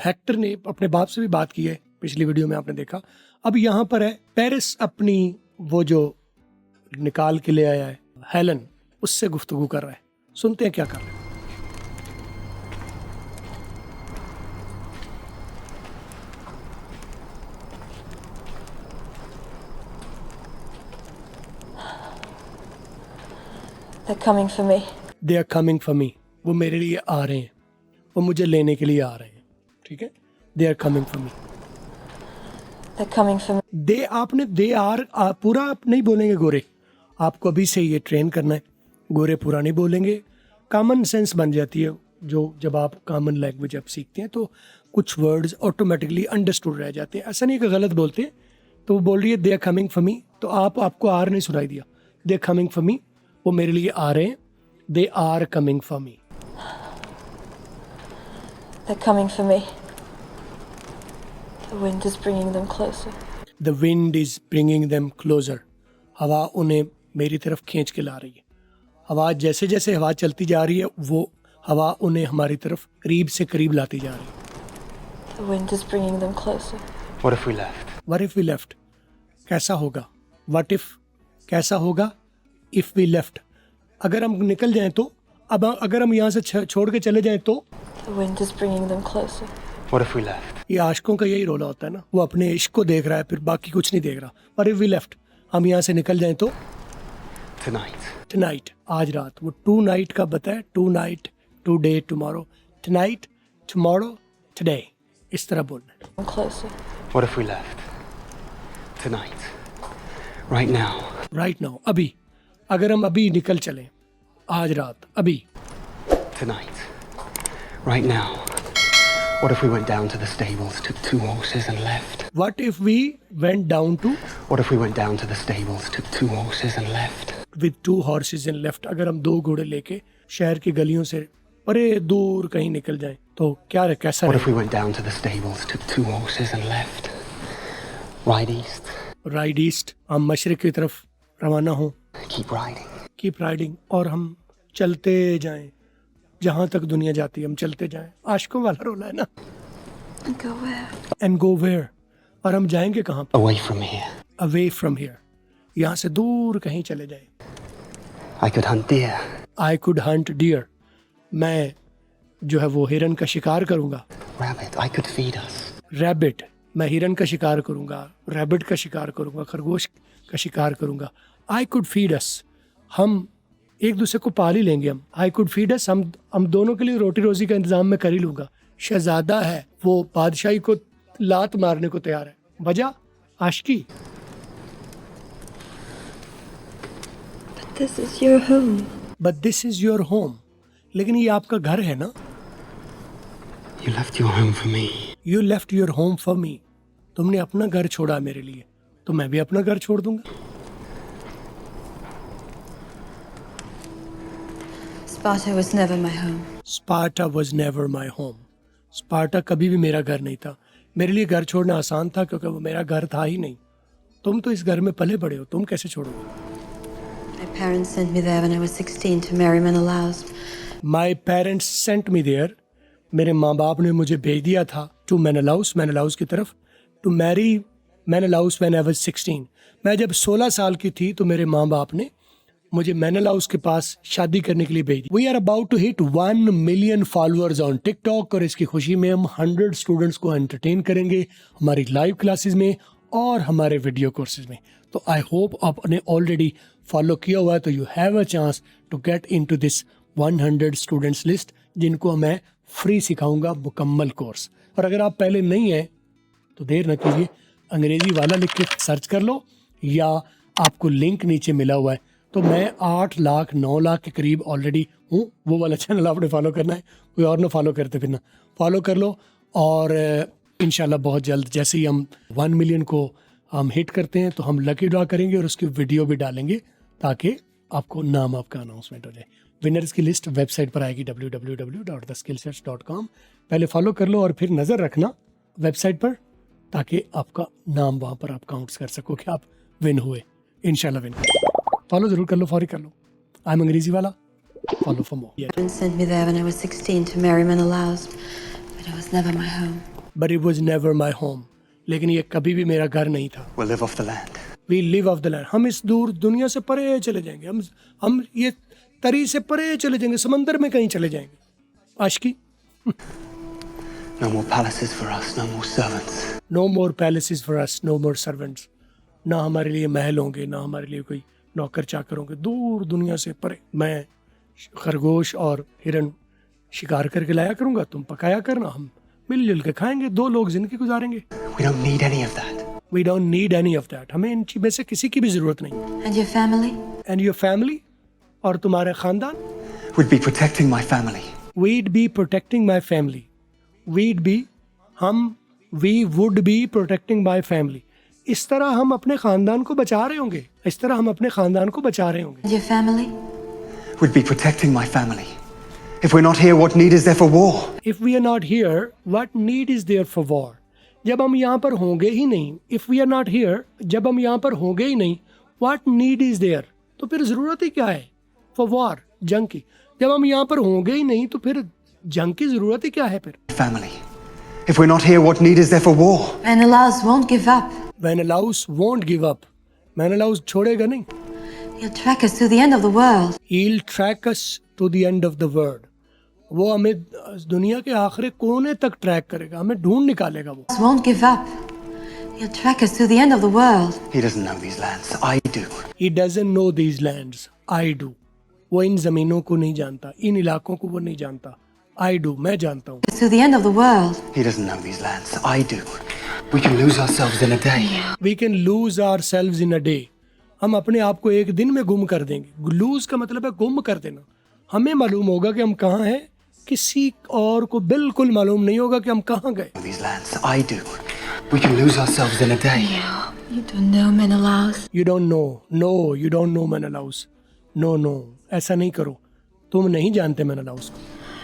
Hector ने अपने बाप से भी बात की है, पिछली वीडियो में आपने देखा। अब यहाँ पर है पेरिस अपनी वो जो निकाल के ले आया है हेलन, उससे गुफ्तगू कर रहा है। सुनते हैं क्या कर रहे हैं। They're coming for me. They are coming for me. वो मेरे लिए आ रहे हैं, वो मुझे लेने के लिए आ रहे हैं। ठीक है, They are coming for me. They're coming for me. दे आपने दे आर पूरा आप नहीं बोलेंगे गोरे, आपको अभी से ये ट्रेन करना है। गोरे पूरा नहीं बोलेंगे, कॉमन सेंस बन जाती है। जो जब आप कॉमन लैंग्वेज आप सीखते हैं तो कुछ वर्ड्स ऑटोमेटिकली अंडरस्टूड रह जाते हैं। ऐसा नहीं कि गलत बोलते हैं। तो वो बोल रही है they are coming for me, तो आपको आर नहीं सुनाई दिया। They are coming for me, वो मेरे लिए आ रहे हैं। They are coming for me. They're coming for me. The wind is bringing them closer. The wind is bringing them closer. हवा उन्हें मेरी तरफ खींच के ला रही है। हवा जैसे जैसे हवा चलती जा रही है, वो हवा उन्हें हमारी तरफ करीब से करीब लाती जा रही है। The wind is bringing them closer. What if we left? What if we left? कैसा होगा? What if? कैसा होगा? If we left. अगर हम निकल जाएं तो, अब अगर हम यहाँ से छोड़ के चले जाएं तो। The wind is bringing them closer. What if we left? ये आशिकों का यही रोला होता है ना, वो अपने इश्क को देख रहा है, फिर बाकी कुछ नहीं देख रहा। What if we left? हम यहाँ से निकल जाएं तो। Tonight. Tonight, आज रात। वो टू नाइट का बताया, tonight, today, tomorrow, tonight, tomorrow, today, इस तरह बोलना है। Closer. What if we left? Tonight. Right now. Right now, अभी। अगर हम अभी निकल चलें, आज रात, अभी। Tonight. Right now. What if we went down to the stables, took 2 horses and left? What if we went down to What if we went down to the stables, took 2 horses and left? with 2 horses and left? अगर हम 2 घोड़े लेके शहर की गलियों से बड़े दूर कहीं निकल जाएं तो क्या रहे, कैसा What रहे? if we went down to the stables, took 2 horses and left? Ride east. Ride east, हम मशरिक की तरफ रवाना हों। Keep riding. कीप राइडिंग, और हम चलते जाएं जहां तक दुनिया जाती है, हम चलते जाएं। आशिकों वाला रोला है ना। And go where? And go where, और हम जाएंगे कहाँ पे? Away from here. Away from here, यहाँ से दूर कहीं चले जाएं। I could hunt deer. I could hunt deer, मैं जो है वो हिरन का शिकार करूंगा। Rabbit. I could feed us. Rabbit, मैं हिरन का शिकार करूंगा, रैबिट का शिकार करूंगा, खरगोश का शिकार करूंगा। आई कुड फीड अस, हम एक दूसरे को पाल ही लेंगे हम। आई कुड फीड अस, हम दोनों के लिए रोटी रोजी का इंतजाम मैं कर ही लूंगा। शहजादा है, वो बादशाही को लात मारने को तैयार है। वजह आशिकी। But this is your home. But this is your home, लेकिन ये आपका घर है ना। You left your home for me. You left your home for me, तुमने अपना घर छोड़ा मेरे लिए, तो मैं भी अपना घर छोड़ दूंगा। Sparta was never my home. Sparta was never my home, Sparta कभी भी मेरा घर नहीं था। मेरे लिए घर छोड़ना आसान था क्योंकि वो मेरा घर था ही नहीं। तुम तो इस घर में पले बड़े हो, तुम कैसे छोड़ोगे? My parents sent me there when I was 16 to marry Menelaus. My parents sent me there, मेरे माँ बाप ने मुझे भेज दिया था टू मेनेलाउस, मेनेलाउस की तरफ, to marry Menelaus when I was 16। मैं जब 16 साल की थी तो मेरे माँ बाप ने मुझे मेनेलाउस के पास शादी करने के लिए भेज दिया। We are about to hit 1 million followers on TikTok, और इसकी खुशी में हम 100 स्टूडेंट्स को एंटरटेन करेंगे हमारी लाइव क्लासेस में और हमारे वीडियो कोर्सेज में। तो आई होप आपने ऑलरेडी फॉलो किया हुआ है, तो you have a chance to get into this 100 students list, जिनको मैं फ्री सिखाऊंगा मुकम्मल कोर्स। और अगर आप पहले नहीं हैं तो देर न कीजिए, अंग्रेजी वाला लिख के सर्च कर लो, या आपको लिंक नीचे मिला हुआ है। तो मैं 8 लाख 9 लाख के करीब ऑलरेडी हूँ। वो वाला चैनल आपने फॉलो करना है, कोई और ना फॉलो करते फिर ना, फॉलो कर लो। और इंशाल्लाह बहुत जल्द जैसे ही हम 1 मिलियन को हम हिट करते हैं तो हम लकी ड्रॉ करेंगे और उसकी वीडियो भी डालेंगे, ताकि आपको नाम आपका अनाउंसमेंट हो जाए। विनर्स की लिस्ट वेबसाइट पर आएगी www.theskillsearch.com। पहले फॉलो कर लो और फिर नज़र रखना वेबसाइट पर, ताकि आपका नाम वहाँ पर आप काउंट्स कर सको कि आप विन हुए। इंशाल्लाह विन करो। फॉलो जरूर कर लो, फौरी कर लो। आई एम अंग्रेजी वाला, follow for more. Parents sent me there when I was 16 to marry Menelaus. But It was never my home. but it was never my home. लेकिन ये कभी भी मेरा घर नहीं था. We'll live off the land. We live off the land. हम इस दूर दुनिया से परे चले जाएंगे. हम ये तरी से परे चले जाएंगे, समंदर में कहीं चले जाएंगे. आशिकी. No more palaces for us, no more servants. No more palaces for us, no more servants. ना हमारे लिए महल होंगे, ना हमारे लिए कोई नौकर चाकर होंगे. दूर दुनिया से परे. मैं खरगोश और हिरन शिकार करके लाया करूंगा, तुम पकाया करना, हम मिलजुल के खाएंगे, 2 लोग जिंदगी गुजारेंगे. We don't need any of that. We don't need any of that. हमें इन चीज़ों में से किसी की भी जरूरत नहीं. And your family? And your family, और तुम्हारे खानदान. We'd be protecting my family. We'd be protecting my family. We'd be, we would be protecting my family. इस तरह हम अपने खानदान को बचा रहे होंगे. इस तरह हम अपने खानदान को बचा रहे होंगे. And your family? We'd be protecting my family. If we're not here, what need is there for war? If we are not here, what need is there for war? जब हम यहाँ पर होंगे ही नहीं, if we are not here, जब हम यहाँ पर होंगे ही नहीं, what need is there? तो फिर जरूरत ही क्या है? For war, जंग की. जब हम यहाँ पर होंगे ही नहीं, तो फिर जंग की जरूरत ही क्या है फिर? Family. If we're not here, what need is there for war? Menelaus won't give up. Menelaus won't give up. Menelaus छोड़ेगा नहीं. He'll track us to the end of the world. He'll track us to the end of the world. वो हमें दुनिया के आखिरी कोने तक track करेगा, हमें ढूंढ निकालेगा वो. Won't give up. He'll track us to the end of the world. He doesn't know these lands. I do. He doesn't know these lands. I do. वो इन जमीनों को नहीं जानता, इन इलाकों को वो नहीं जानता. I do. मैं जानता हूँ. To the end of the world. He doesn't know these lands. I do. We can lose ourselves in a day. We can lose ourselves in a day. हम अपने आप को एक दिन में गुम कर देंगे. लूज का मतलब है गुम कर देना. हमें मालूम होगा कि हम कहाँ हैं, किसी और को बिल्कुल मालूम नहीं होगा कि हम कहाँ गए. These lands. I do. We can lose ourselves in a day. You don't know Menelaus. You don't know. No, you don't know Menelaus. No, no. ऐसा नहीं करो. तुम नहीं जानते मेनेलाउस को.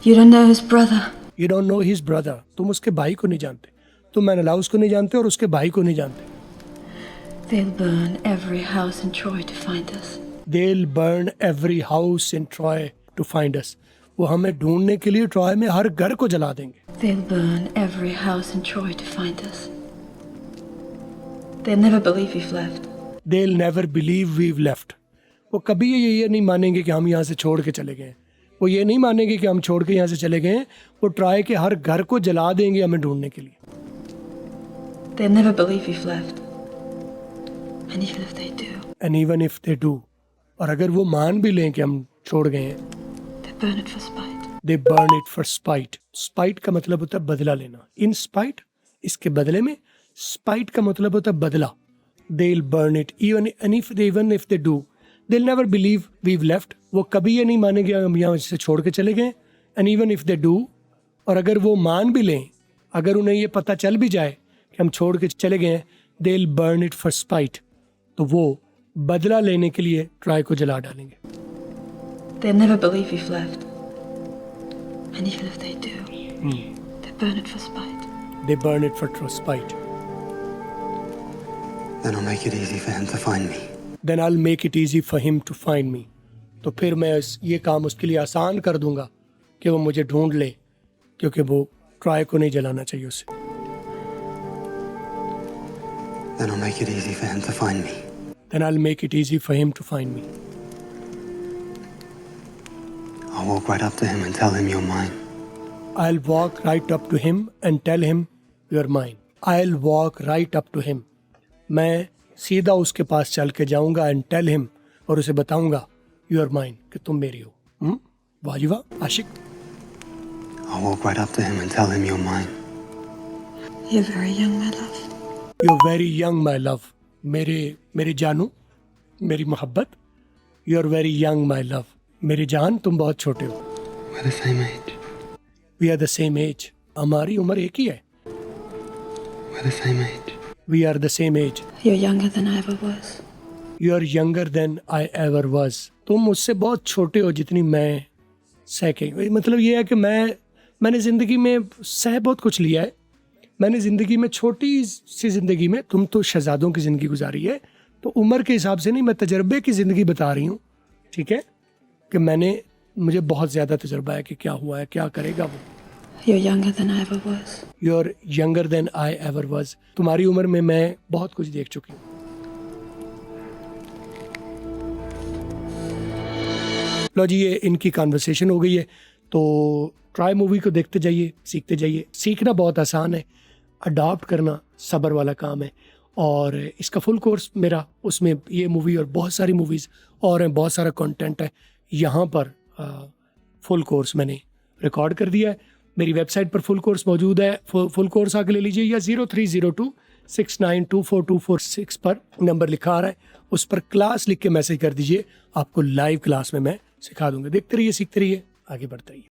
You don't know his brother. You don't know his brother. तुम उसके भाई को नहीं जानते. तुम मेनेलाउस को नहीं जानते और उसके भाई को नहीं जानते. They'll burn every house in Troy to find us. They'll burn every house in Troy to find us. वो हमें ढूंढने के लिए ट्रॉय में हर घर को जला देंगे. They'll burn every house in Troy to find us. They'll never believe we've left. They'll never believe we've left. वो कभी ये नहीं मानेंगे कि हम यहाँ से छोड़ के चले गए. वो ये नहीं मानेंगे कि हम छोड़ के यहाँ से चले गए. वो ट्रॉय के हर घर को जला देंगे हमें ढूंढने के लिए. They'll never believe we've left. And even if they do, And even if they do, और अगर वो मान भी लें कि हम छोड़ गए हैं, they burn it for spite. they burn it for spite. Spite का मतलब होता है बदला लेना. In spite, इसके बदले में. Spite का मतलब होता है बदला. They'll burn it even if they do. They'll never believe we've left. वो कभी ये नहीं मानेंगे हम यहाँ से छोड़ के चले गए. And even if they do, और अगर वो मान भी लें, अगर उन्हें ये पता चल भी जाए कि हम छोड़ के चले गए हैं, they'll burn it for spite. तो वो बदला लेने के लिए ट्राई को जला डालेंगे. They'll never believe we've left. And even if they do, they burn it for spite. They burn it for spite. Then I'll make it easy for him to find me. Then I'll make it easy for him to find me. तो फिर मैं ये काम उसके लिए आसान कर दूंगा कि वो मुझे ढूंढ ले, क्योंकि वो ट्राई को नहीं जलाना चाहिए उसे. Then I'll make it easy for him to find me. Then I'll make it easy for him to find me. I'll walk right up to him and tell him you're mine. I'll walk right up to him and tell him you're mine. I'll walk right up to him. मैं सीधा उसके पास चल के जाऊंगा and tell him, और उसे बताऊंगा you're mine, कि तुम मेरी हो. वाह जी वाह, आशिक. I'll walk right up to him and tell him you're mine. You're very young, my love. You're very young, my love. मेरे जानू, मेरी मोहब्बत. You're very young, my love. मेरी जान, तुम बहुत छोटे हो. We're the same age. We are the same age. हमारी उम्र एक ही है. We're the same age. We are the same age. You're younger than I ever was. You're younger than I ever was. तुम मुझसे बहुत छोटे हो जितनी मैं सह के. मतलब ये है कि मैंने ज़िंदगी में सह बहुत कुछ लिया है. मैंने ज़िंदगी में छोटी सी ज़िंदगी में, तुम तो शहजादों की ज़िंदगी गुजारी है, तो उम्र के हिसाब से नहीं, मैं तजर्बे की ज़िंदगी बता रही हूँ. ठीक है कि मुझे बहुत ज़्यादा तजर्बा है कि क्या हुआ है, क्या करेगा वो. You're younger than I ever was. You're younger than I ever was. तुम्हारी उम्र में मैं बहुत कुछ देख चुकी हूँ. लो जी, ये इनकी कॉन्वर्सेशन हो गई है. तो ट्राई मूवी को देखते जाइए, सीखते जाइए. सीखना बहुत आसान है, अडॉप्ट करना सब्र वाला काम है. और इसका फुल कोर्स मेरा, उसमें ये मूवी और बहुत सारी मूवीज़ और हैं, बहुत सारा कंटेंट है. यहाँ पर फुल कोर्स मैंने रिकॉर्ड कर दिया है. मेरी वेबसाइट पर फुल कोर्स मौजूद है. फुल कोर्स आके ले लीजिए, या 030269242446 पर नंबर लिखा आ रहा है, उस पर क्लास लिख के मैसेज कर दीजिए. आपको लाइव क्लास में मैं सिखा दूंगा. देखते रहिए, सीखते रहिए, आगे बढ़ते रहिए.